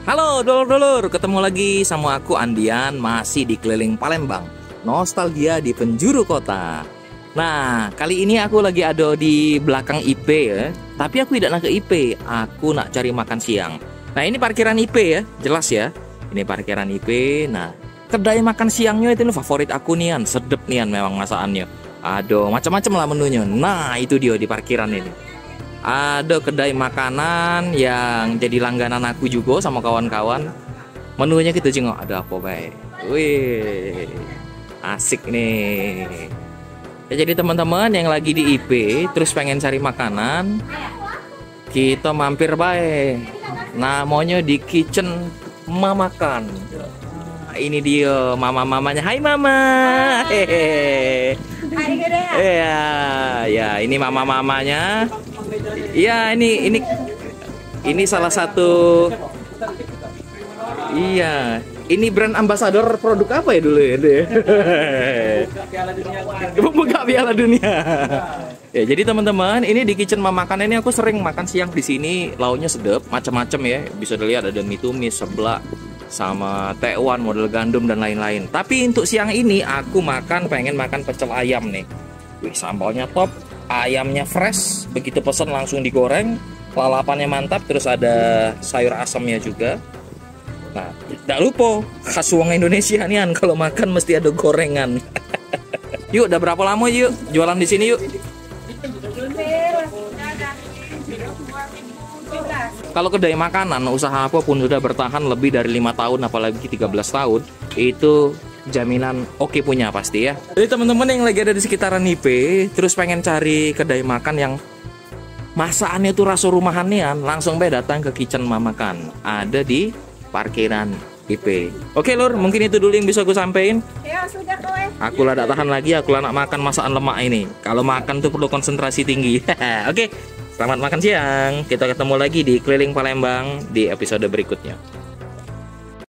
Halo dulur-dulur, ketemu lagi sama aku Andian, masih di keliling Palembang. Nostalgia di penjuru kota. Nah, kali ini aku lagi ada di belakang IP ya. Tapi aku tidak nak ke IP, aku nak cari makan siang. Nah, ini parkiran IP ya, jelas ya. Ini parkiran IP. Nah, kedai makan siangnya itu favorit aku nian, sedep nian memang masakannya. Aduh, macam-macam lah menunya. Nah, itu dia di parkiran ini. Ada kedai makanan yang jadi langganan aku juga sama kawan-kawan. Menunya kita jengok, ada apa baik. Wih, asik nih. Ya, jadi teman-teman yang lagi di IP terus pengen cari makanan, kita mampir baik. Namanya di Kitchen Mamakan. Nah, ini dia mama-mamanya. Hai mama. Hehehe. Iya, ya ini mama-mamanya. Iya, ini salah satu. Iya, ini brand ambassador produk apa ya dulu ya? Buka Piala Dunia. Ya, jadi teman-teman, ini di Kitchen Mamakan ini aku sering makan siang di sini. Lauknya sedap, macam-macam ya. Bisa dilihat ada mie tumis, seblak, sama tekwan, model gandum dan lain-lain. Tapi untuk siang ini aku pengen makan pecel ayam nih. Wih, sambalnya top. Ayamnya fresh, begitu pesen langsung digoreng, lalapannya mantap, terus ada sayur asamnya juga. Nah, tidak lupa khas wong Indonesia nih, kalau makan mesti ada gorengan. Yuk, udah berapa lama yuk jualan di sini yuk? Kalau kedai makanan, usaha apapun sudah bertahan lebih dari 5 tahun, apalagi 13 tahun, itu jaminan oke punya pasti ya. Jadi teman-teman yang lagi ada di sekitaran IP terus pengen cari kedai makan yang masakannya tuh rasa rumahan, langsung datang ke Kitchen Mamakan. Ada di parkiran IP. Oke lur, mungkin itu dulu yang bisa aku sampaikan. Ya sudah kowe. Aku lah tak tahan lagi, aku lah nak makan masakan lemak ini. Kalau makan tuh perlu konsentrasi tinggi. Oke, selamat makan siang. Kita ketemu lagi di Keliling Palembang di episode berikutnya.